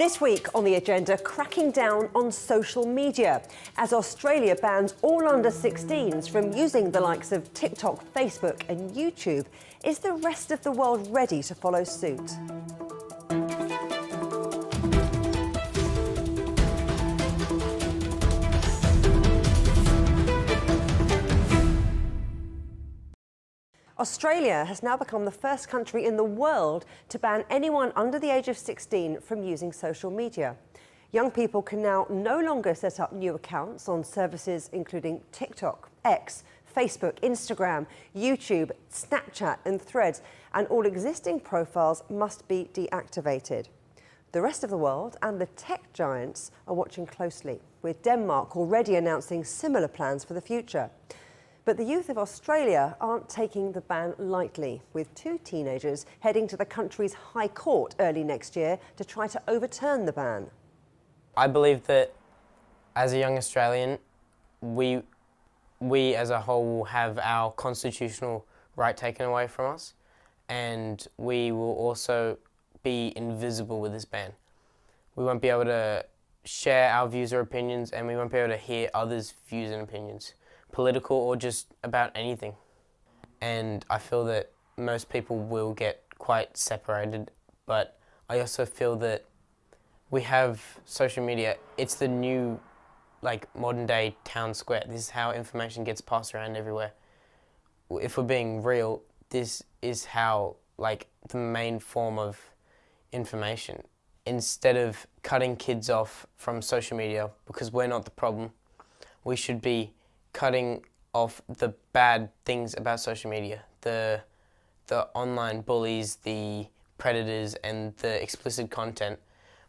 This week on the agenda, cracking down on social media as Australia bans all under 16s from using the likes of TikTok, Facebook and YouTube. Is the rest of the world ready to follow suit? Australia has now become the first country in the world to ban anyone under the age of 16 from using social media. Young people can now no longer set up new accounts on services including TikTok, X, Facebook, Instagram, YouTube, Snapchat and Threads, and all existing profiles must be deactivated. The rest of the world and the tech giants are watching closely, with Denmark already announcing similar plans for the future. But the youth of Australia aren't taking the ban lightly, with two teenagers heading to the country's High Court early next year to try to overturn the ban. I believe that as a young Australian, we as a whole will have our constitutional right taken away from us, and we will also be invisible with this ban. We won't be able to share our views or opinions, and we won't be able to hear others' views and opinions, political or just about anything. And I feel that most people will get quite separated, but I also feel that we have social media. It's the new, modern day town square. This is how information gets passed around everywhere. If we're being real, this is how, the main form of information. Instead of cutting kids off from social media because we're not the problem, we should be cutting off the bad things about social media, the online bullies, the predators and the explicit content.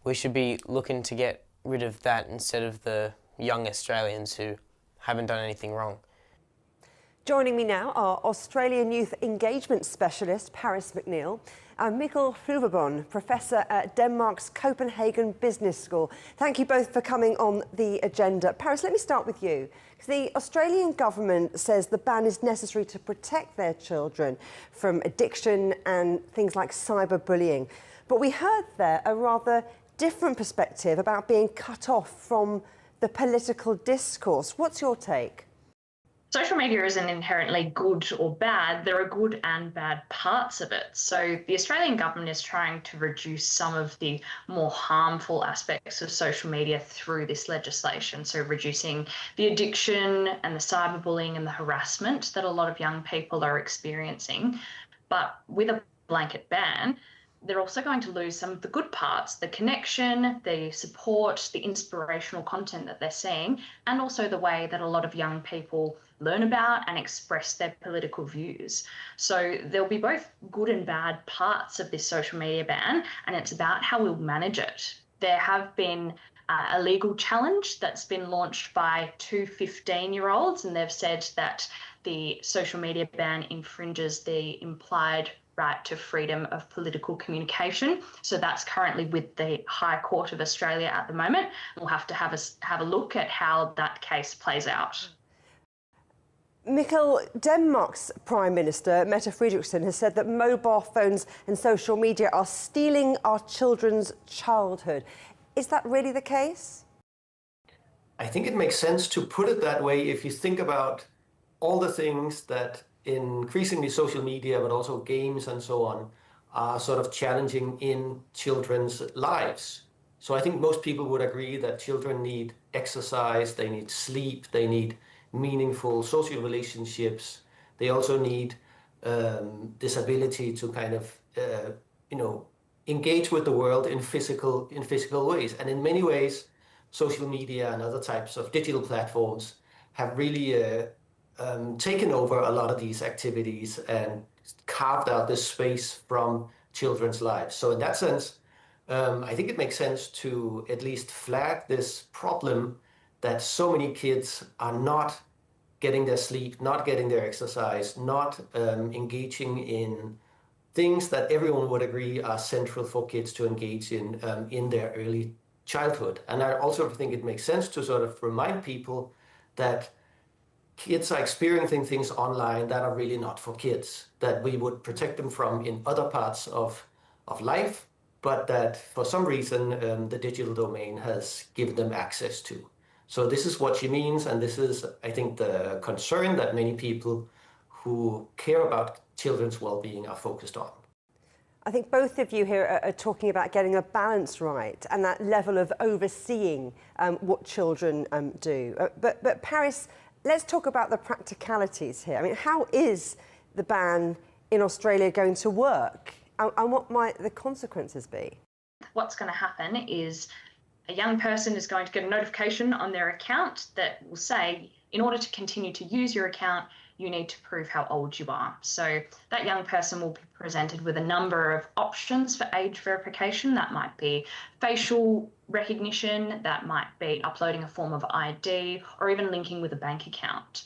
We should be looking to get rid of that instead of the young Australians who haven't done anything wrong. Joining me now are Australian Youth Engagement Specialist Paris McNeil and Mikkel Fluverbon, Professor at Denmark's Copenhagen Business School. Thank you both for coming on the agenda. Paris, let me start with you. The Australian government says the ban is necessary to protect their children from addiction and things like cyberbullying. But we heard there a rather different perspective about being cut off from the political discourse. What's your take? Social media isn't inherently good or bad. There are good and bad parts of it. So the Australian government is trying to reduce some of the more harmful aspects of social media through this legislation. So reducing the addiction and the cyberbullying and the harassment that a lot of young people are experiencing. But with a blanket ban, they're also going to lose some of the good parts, the connection, the support, the inspirational content that they're seeing, and also the way that a lot of young people learn about and express their political views. So there'll be both good and bad parts of this social media ban, and it's about how we'll manage it. There have been a legal challenge that's been launched by two 15-year-olds, and they've said that the social media ban infringes the implied right to freedom of political communication. So that's currently with the High Court of Australia at the moment. We'll have to have a look at how that case plays out. Mikkel, Denmark's Prime Minister, Mette Frederiksen, has said that mobile phones and social media are stealing our children's childhood. Is that really the case? I think it makes sense to put it that way if you think about all the things that increasingly social media, but also games and so on, are sort of challenging in children's lives. So I think most people would agree that children need exercise, they need sleep, they need meaningful social relationships. They also need this ability to kind of, engage with the world in physical ways. And in many ways, social media and other types of digital platforms have really taken over a lot of these activities and carved out this space from children's lives. So in that sense, I think it makes sense to at least flag this problem that so many kids are not getting their sleep, not getting their exercise, not engaging in things that everyone would agree are central for kids to engage in their early childhood. And I also think it makes sense to sort of remind people that kids are experiencing things online that are really not for kids, that we would protect them from in other parts of life, but that for some reason the digital domain has given them access to. So this is what she means, and this is, I think, the concern that many people who care about children's well-being are focused on. I think both of you here are talking about getting a balance right and that level of overseeing what children do. But Paris, let's talk about the practicalities here. I mean, how is the ban in Australia going to work, and what might the consequences be? What's going to happen is a young person is going to get a notification on their account that will say, in order to continue to use your account, you need to prove how old you are. So that young person will be presented with a number of options for age verification. That might be facial recognition, that might be uploading a form of ID, or even linking with a bank account.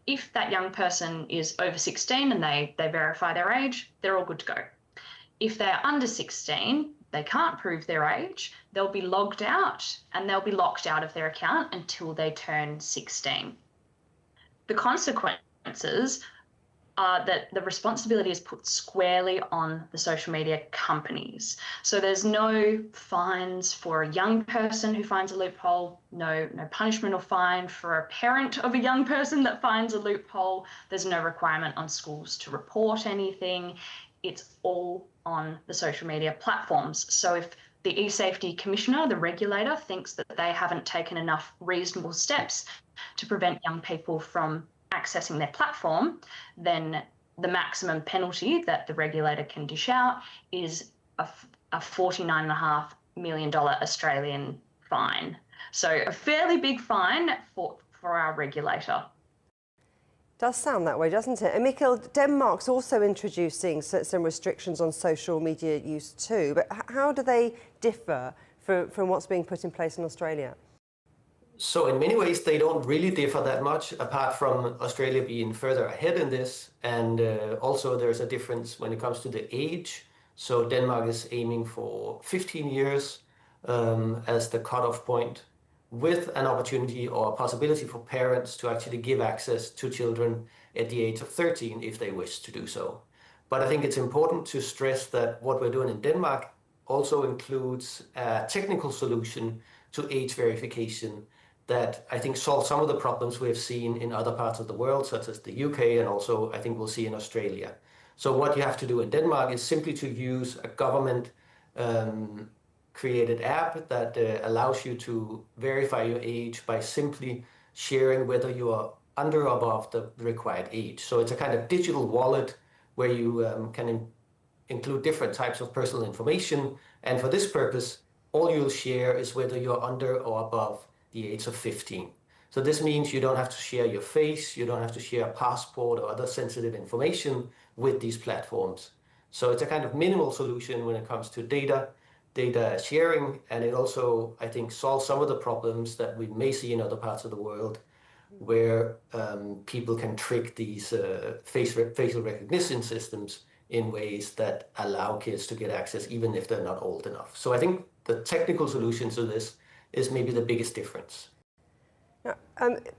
If that young person is over 16 and they verify their age, they're all good to go. If they're under 16, they can't prove their age, they'll be logged out and they'll be locked out of their account until they turn 16. The consequences are that the responsibility is put squarely on the social media companies. So there's no fines for a young person who finds a loophole, no punishment or fine for a parent of a young person that finds a loophole. There's no requirement on schools to report anything. It's all on the social media platforms. So if the e-safety commissioner, the regulator, thinks that they haven't taken enough reasonable steps to prevent young people from accessing their platform, then the maximum penalty that the regulator can dish out is a $49.5 million Australian fine. So a fairly big fine for our regulator. Does sound that way, doesn't it? And McNeil, Denmark's also introducing some restrictions on social media use too, but how do they differ from what's being put in place in Australia? So in many ways, they don't really differ that much, apart from Australia being further ahead in this. And also there's a difference when it comes to the age. So Denmark is aiming for 15 years as the cutoff point, with an opportunity or a possibility for parents to actually give access to children at the age of 13 if they wish to do so. But I think it's important to stress that what we're doing in Denmark also includes a technical solution to age verification that I think solves some of the problems we've seen in other parts of the world, such as the UK, and also I think we'll see in Australia. So what you have to do in Denmark is simply to use a government created app that allows you to verify your age by simply sharing whether you are under or above the required age. So it's a kind of digital wallet where you can include different types of personal information. And for this purpose, all you'll share is whether you're under or above the age of 15. So this means you don't have to share your face, you don't have to share a passport or other sensitive information with these platforms. So it's a kind of minimal solution when it comes to data sharing, and it also, I think, solves some of the problems that we may see in other parts of the world where people can trick these facial recognition systems in ways that allow kids to get access even if they're not old enough. So I think the technical solution to this is maybe the biggest difference.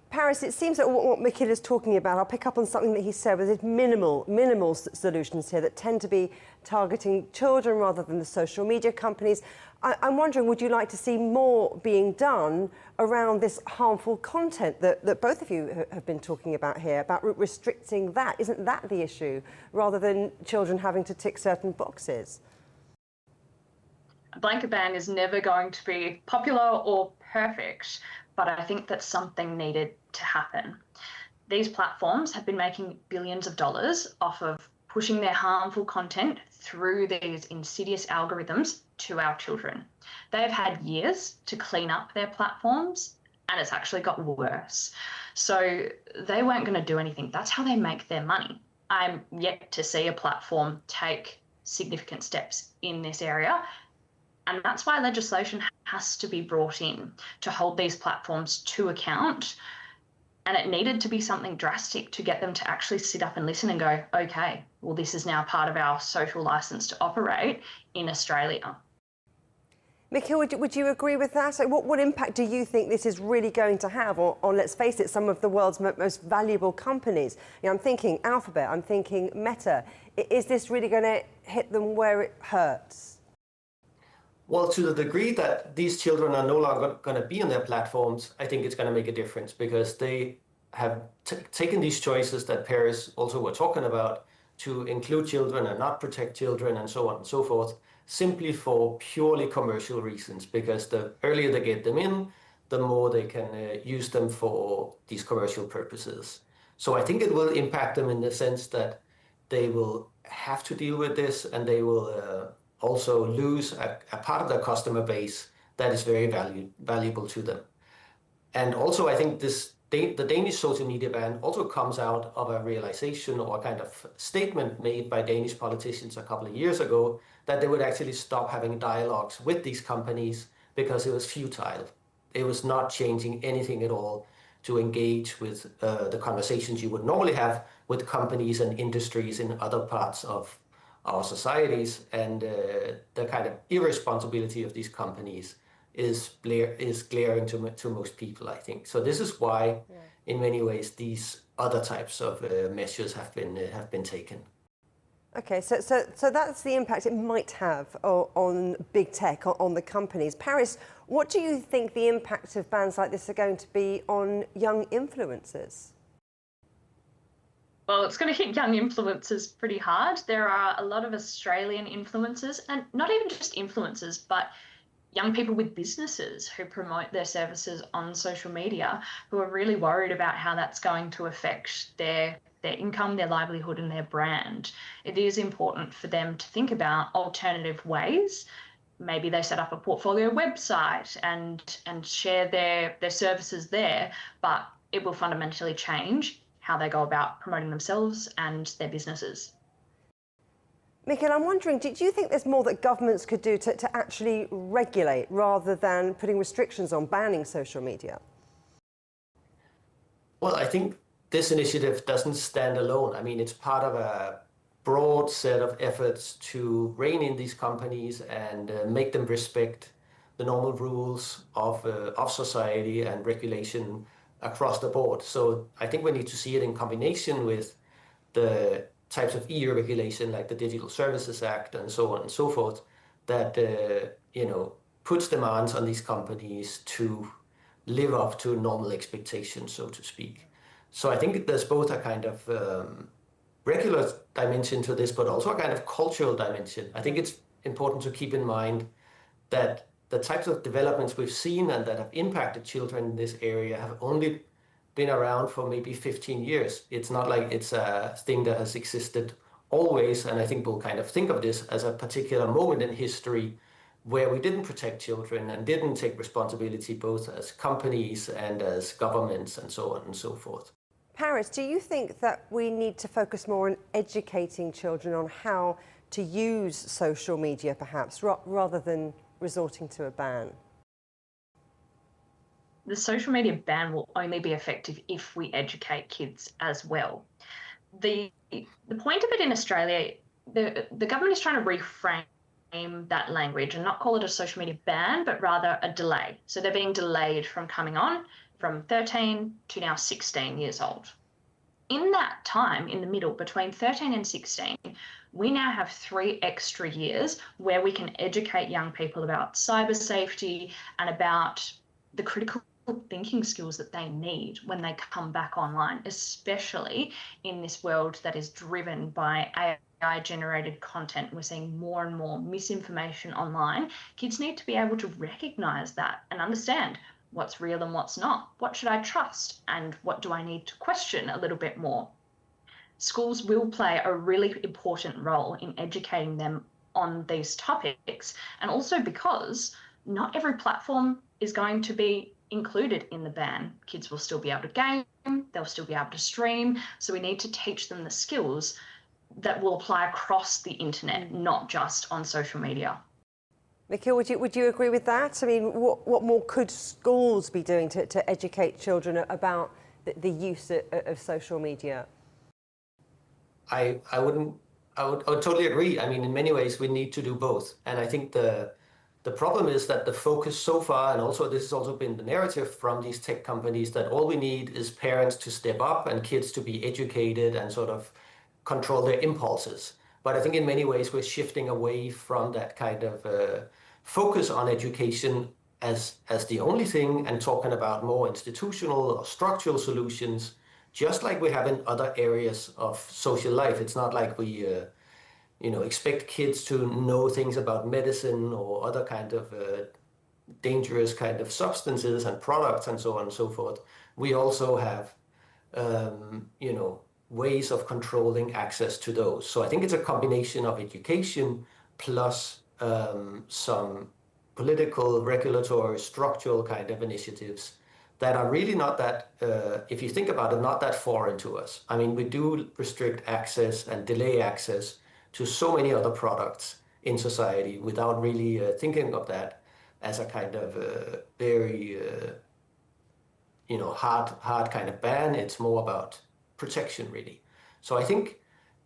Paris, it seems that what McNeil is talking about, I'll pick up on something that he said, with his minimal solutions here that tend to be targeting children rather than the social media companies. I'm wondering, would you like to see more being done around this harmful content that both of you have been talking about here, about restricting that? Isn't that the issue, rather than children having to tick certain boxes? A blanket ban is never going to be popular or perfect, but I think that something needed to happen. These platforms have been making billions of dollars off of pushing their harmful content through these insidious algorithms to our children. They've had years to clean up their platforms, and it's actually got worse. So they weren't going to do anything. That's how they make their money. I'm yet to see a platform take significant steps in this area. And that's why legislation has to be brought in to hold these platforms to account. And it needed to be something drastic to get them to actually sit up and listen and go, okay, well, this is now part of our social license to operate in Australia. McNeil, would you agree with that? So what impact do you think this is really going to have on, let's face it, some of the world's most valuable companies? You know, I'm thinking Alphabet, I'm thinking Meta. Is this really going to hit them where it hurts? Well, to the degree that these children are no longer going to be on their platforms, I think it's going to make a difference because they have taken these choices that Paris also were talking about to include children and not protect children and so on and so forth, simply for purely commercial reasons, because the earlier they get them in, the more they can use them for these commercial purposes. So I think it will impact them in the sense that they will have to deal with this and they will also lose a part of their customer base that is very valuable to them. And also, I think the Danish social media ban also comes out of a realization or a kind of statement made by Danish politicians a couple of years ago that they would actually stop having dialogues with these companies because it was futile. It was not changing anything at all to engage with the conversations you would normally have with companies and industries in other parts of our societies, and the kind of irresponsibility of these companies is glaring to most people, I think. So this is why, in many ways, these other types of measures have been taken. Okay, so that's the impact it might have on big tech, on the companies. Paris, what do you think the impact of bans like this are going to be on young influencers? Well, it's going to hit young influencers pretty hard. There are a lot of Australian influencers, and not even just influencers, but young people with businesses who promote their services on social media who are really worried about how that's going to affect their income, their livelihood, and their brand. It is important for them to think about alternative ways. Maybe they set up a portfolio website and share their services there, but it will fundamentally change how they go about promoting themselves and their businesses. McNeil, I'm wondering, do you think there's more that governments could do to actually regulate rather than putting restrictions on banning social media? Well, I think this initiative doesn't stand alone. I mean, it's part of a broad set of efforts to rein in these companies and make them respect the normal rules of society and regulation across the board. So I think we need to see it in combination with the types of EU regulation like the Digital Services Act and so on and so forth that puts demands on these companies to live up to normal expectations, so to speak. So I think there's both a kind of regular dimension to this, but also a kind of cultural dimension. I think it's important to keep in mind that the types of developments we've seen and that have impacted children in this area have only been around for maybe 15 years. It's not like it's a thing that has existed always. And I think we'll kind of think of this as a particular moment in history where we didn't protect children and didn't take responsibility both as companies and as governments and so on and so forth. Paris, do you think that we need to focus more on educating children on how to use social media, perhaps, rather than resorting to a ban? The social media ban will only be effective if we educate kids as well. The point of it in Australia, the government is trying to reframe that language and not call it a social media ban, but rather a delay. So they're being delayed from coming on from 13 to now 16 years old. In that time, in the middle, between 13 and 16, we now have 3 extra years where we can educate young people about cyber safety and about the critical thinking skills that they need when they come back online, especially in this world that is driven by AI-generated content. We're seeing more and more misinformation online. Kids need to be able to recognize that and understand what's real and what's not. What should I trust and what do I need to question a little bit more? Schools will play a really important role in educating them on these topics, and also because not every platform is going to be included in the ban. Kids will still be able to game, they'll still be able to stream, so we need to teach them the skills that will apply across the internet, not just on social media. McNeil, would you agree with that? I mean, what more could schools be doing to educate children about the use of social media? I would totally agree. I mean, in many ways, we need to do both. And I think the problem is that the focus so far, and also this has also been the narrative from these tech companies, that all we need is parents to step up and kids to be educated and sort of control their impulses. But I think in many ways, we're shifting away from that kind of focus on education as the only thing and talking about more institutional or structural solutions, just like we have in other areas of social life. It's not like we expect kids to know things about medicine or other kind of dangerous kind of substances and products and so on and so forth. We also have ways of controlling access to those. So I think it's a combination of education plus some political, regulatory, structural kind of initiatives that are really not that, if you think about it, not that foreign to us. I mean, we do restrict access and delay access to so many other products in society without really thinking of that as a kind of very, hard kind of ban. It's more about protection, really. So I think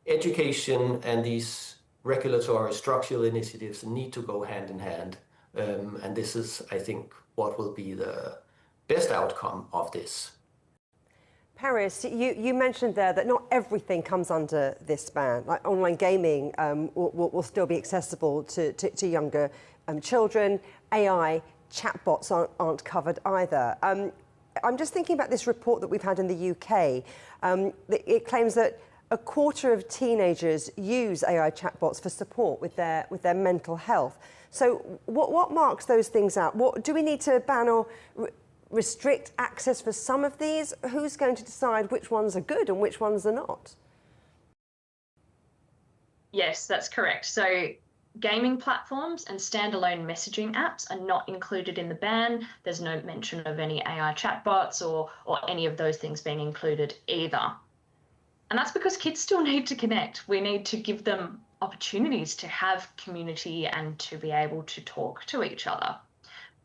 education and these regulatory structural initiatives need to go hand in hand. And this is, I think, what will be the best outcome of this. Paris, you mentioned there that not everything comes under this ban. Like online gaming will still be accessible to younger children. AI chatbots aren't covered either. I'm just thinking about this report that we've had in the UK. It claims that a quarter of teenagers use AI chatbots for support with their mental health. So what marks those things out? What do we need to ban or restrict access for some of these? Who's going to decide which ones are good and which ones are not? Yes, that's correct. So gaming platforms and standalone messaging apps are not included in the ban. There's no mention of any AI chatbots or any of those things being included either. And that's because kids still need to connect. We need to give them opportunities to have community and to be able to talk to each other.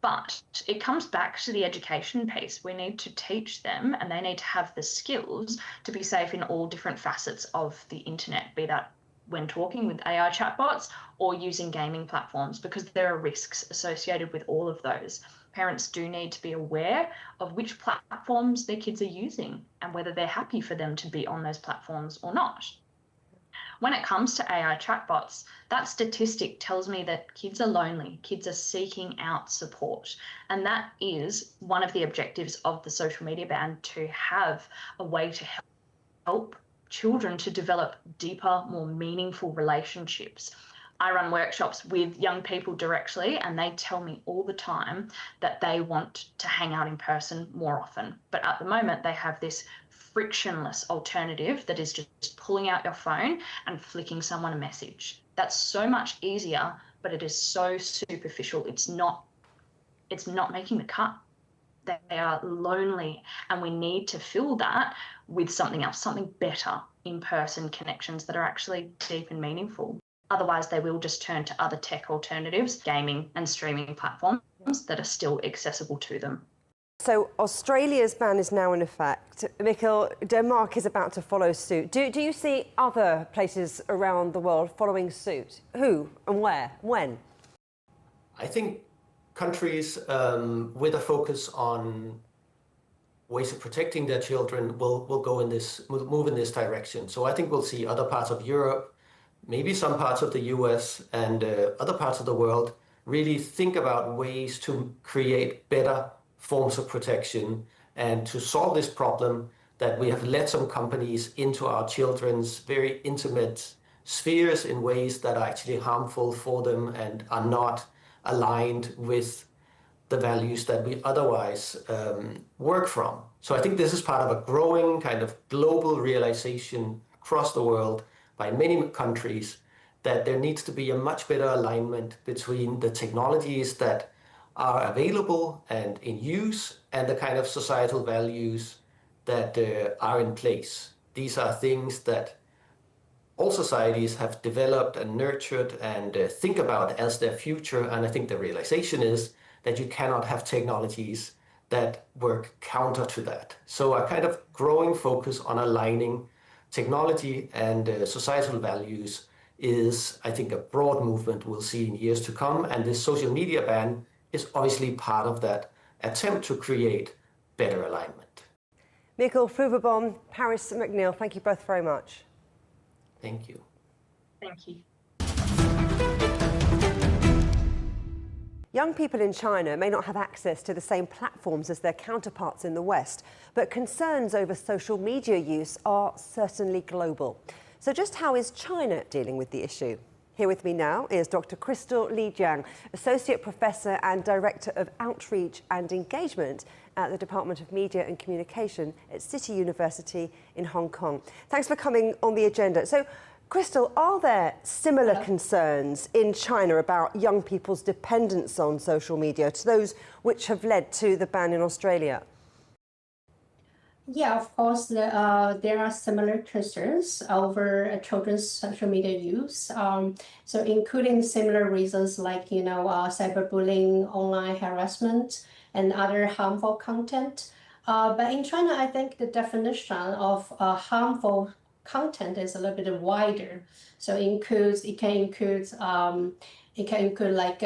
But it comes back to the education piece. We need to teach them and they need to have the skills to be safe in all different facets of the internet, be that when talking with AI chatbots or using gaming platforms, because there are risks associated with all of those. Parents do need to be aware of which platforms their kids are using and whether they're happy for them to be on those platforms or not. When it comes to AI chatbots, that statistic tells me that kids are lonely, kids are seeking out support. And that is one of the objectives of the social media ban, to have a way to help children to develop deeper, more meaningful relationships. I run workshops with young people directly, and they tell me all the time that they want to hang out in person more often. But at the moment, they have this frictionless alternative that is just pulling out your phone and flicking someone a message. That's so much easier, but it is so superficial. It's not making the cut. They are lonely, and we need to fill that with something else, something better, in-person connections that are actually deep and meaningful. Otherwise, they will just turn to other tech alternatives, gaming and streaming platforms that are still accessible to them. So Australia's ban is now in effect. McNeil, Denmark is about to follow suit. Do you see other places around the world following suit? Who and where? When? I think countries with a focus on ways of protecting their children will move in this direction. So I think we'll see other parts of Europe, maybe some parts of the US and other parts of the world really think about ways to create better forms of protection and to solve this problem that we have let some companies into our children's very intimate spheres in ways that are actually harmful for them and are not aligned with the values that we otherwise work from. So I think this is part of a growing kind of global realization across the world by many countries that there needs to be a much better alignment between the technologies that are available and in use and the kind of societal values that are in place. These are things that all societies have developed and nurtured and think about as their future. And I think the realization is that you cannot have technologies that work counter to that. So a kind of growing focus on aligning technology and societal values is, I think, a broad movement we'll see in years to come. And this social media ban is obviously part of that attempt to create better alignment. McNeil Fruverbom, Paris McNeil, thank you both very much. Thank you. Thank you. Young people in China may not have access to the same platforms as their counterparts in the West, but concerns over social media use are certainly global. So just how is China dealing with the issue? Here with me now is Dr. Crystal Li Jiang, Associate Professor and Director of Outreach and Engagement at the Department of Media and Communication at City University in Hong Kong. Thanks for coming on the agenda. So, Crystal, are there similar concerns in China about young people's dependence on social media to those which have led to the ban in Australia? Yeah, of course, there are similar concerns over children's social media use. So including similar reasons like, cyberbullying, online harassment, and other harmful content. But in China, I think the definition of harmful content is a little bit wider. So it can include like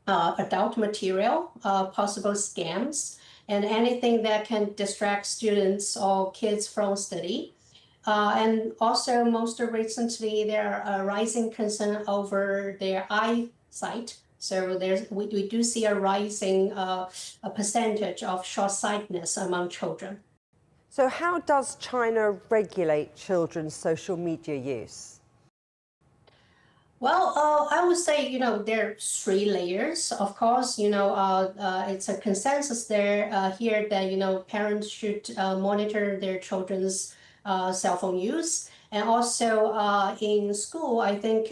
adult material, possible scams, and anything that can distract students or kids from study. And also, most recently, there are rising concern over their eyesight. So we do see a rising a percentage of short-sightedness among children. So how does China regulate children's social media use? Well, I would say, there are three layers. Of course, it's a consensus here that, parents should monitor their children's cell phone use. And also in school, I think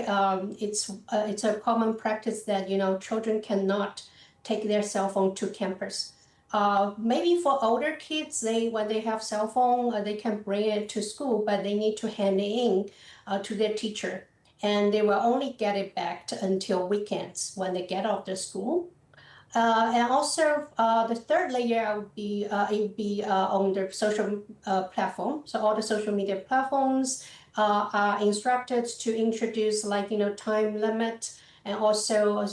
it's a common practice that, children cannot take their cell phone to campus. Maybe for older kids, when they have cell phone, they can bring it to school, but they need to hand it in to their teacher. And they will only get it back until weekends when they get off the school. And also, the third layer would be on the social platform. So all the social media platforms are instructed to introduce time limit and also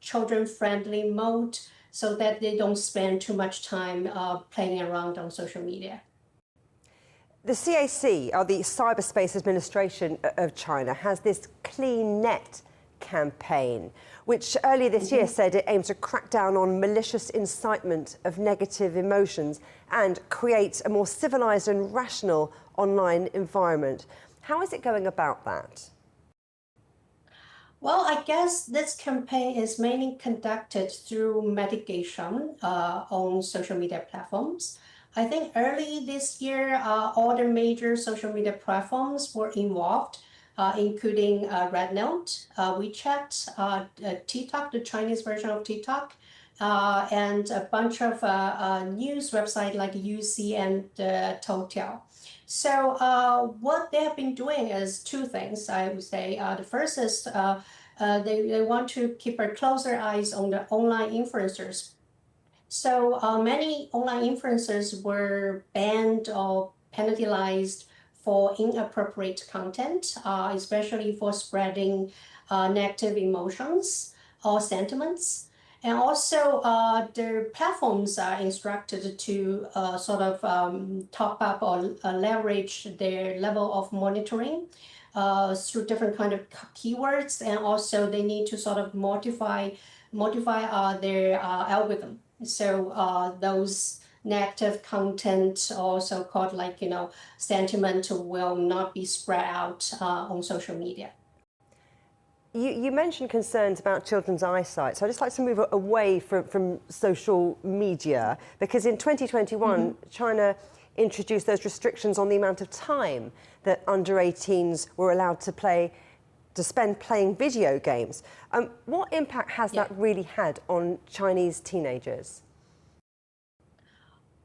children-friendly mode so that they don't spend too much time playing around on social media. The CAC, or the Cyberspace Administration of China, has this Clean Net campaign, which earlier this year said it aims to crack down on malicious incitement of negative emotions and create a more civilized and rational online environment. How is it going about that? Well, I guess this campaign is mainly conducted through mitigation on social media platforms. I think early this year, all the major social media platforms were involved, including RedNote, WeChat, TikTok, the Chinese version of TikTok, and a bunch of news websites like UC and Toutiao. So what they have been doing is two things, I would say. The first is they want to keep a closer eyes on the online influencers. So many online influencers were banned or penalized for inappropriate content, especially for spreading negative emotions or sentiments. And also, the platforms are instructed to top up or leverage their level of monitoring through different kind of keywords, and also they need to modify their algorithm. So those negative content, also called sentiment, will not be spread out on social media. You mentioned concerns about children's eyesight, so I'd just like to move away from social media, because in 2021, China introduced those restrictions on the amount of time that under 18s were allowed to spend playing video games. What impact has that really had on Chinese teenagers?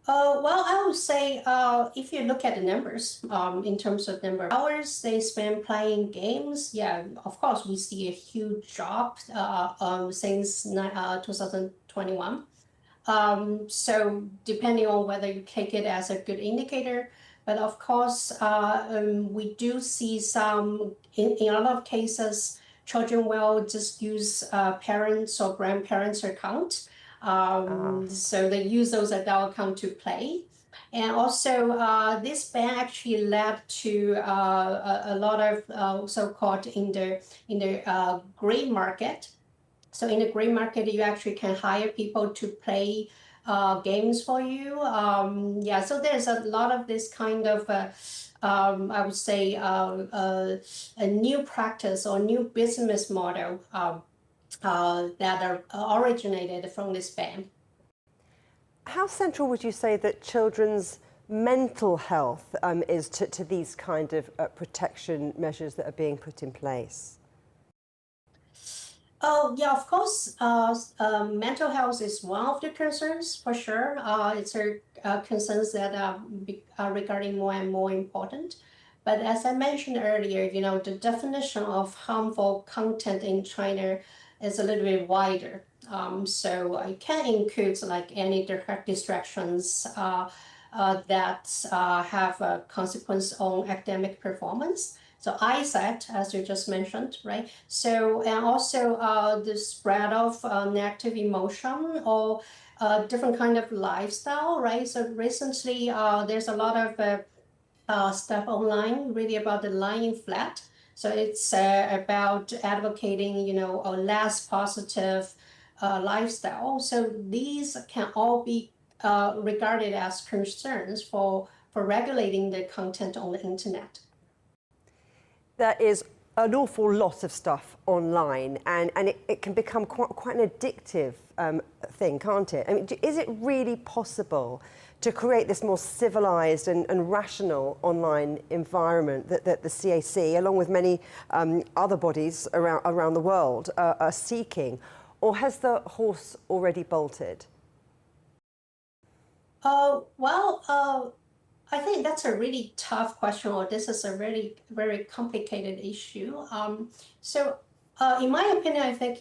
Well, I would say if you look at the numbers, in terms of number of hours they spend playing games, of course, we see a huge drop since 2021. So depending on whether you take it as a good indicator, but of course, we do see some, in a lot of cases, children will just use parents' or grandparents' account. So they use those adult accounts to play. And also, this ban actually led to a lot of so-called in the gray market. So in the gray market, you actually can hire people to play games for you. Yeah, so there's a lot of this kind of, I would say, a new practice or new business model that are originated from this ban. How central would you say that children's mental health is to these kind of protection measures that are being put in place? Oh, yeah, of course. Mental health is one of the concerns for sure. It's concerns that are regarding more and more important. But as I mentioned earlier, the definition of harmful content in China is a little bit wider. So it can include like any direct distractions that have a consequence on academic performance. So eyesight, as you just mentioned, right? So, and also the spread of negative emotion or different kind of lifestyle, right? So recently, there's a lot of stuff online really about the lying flat. So it's about advocating, a less positive lifestyle. So these can all be regarded as concerns for regulating the content on the internet. There is an awful lot of stuff online, and it can become quite an addictive thing, can't it? I mean, is it really possible to create this more civilized and rational online environment that the CAC, along with many other bodies around the world, are seeking? Or has the horse already bolted? I think that's a really tough question, or this is a really very complicated issue. In my opinion, I think,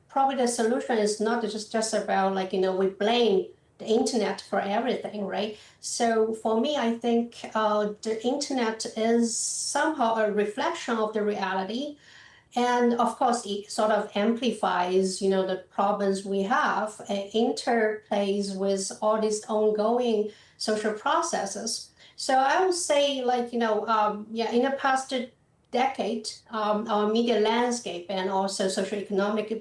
probably the solution is not just about like, we blame the internet for everything, right? So for me, I think the internet is somehow a reflection of the reality. And of course, it sort of amplifies, the problems we have, interplays with all these ongoing social processes. So I would say, like, in the past decade, our media landscape and also socioeconomic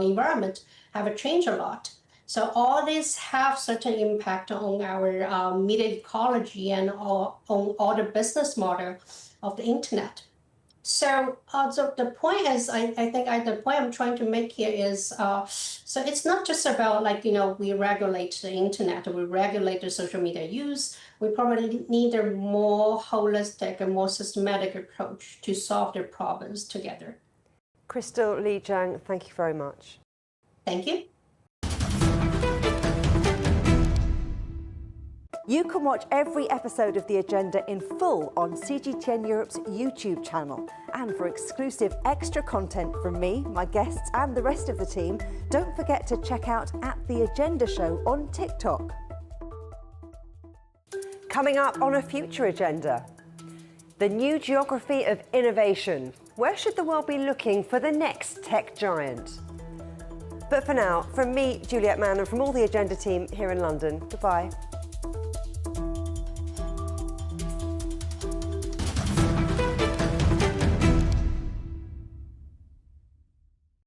environment have changed a lot. So all this have certain impact on our media ecology and on all the business model of the internet. So the point is, I think the point I'm trying to make here is, so it's not just about like, we regulate the internet, we regulate the social media use. We probably need a more holistic and more systematic approach to solve the problems together. Crystal Li Jiang, thank you very much. Thank you. You can watch every episode of The Agenda in full on CGTN Europe's YouTube channel. And for exclusive extra content from me, my guests and the rest of the team, don't forget to check out The Agenda Show on TikTok. Coming up on a future agenda, the new geography of innovation. Where should the world be looking for the next tech giant? But for now, from me, Juliet Mann, and from all the Agenda team here in London, goodbye.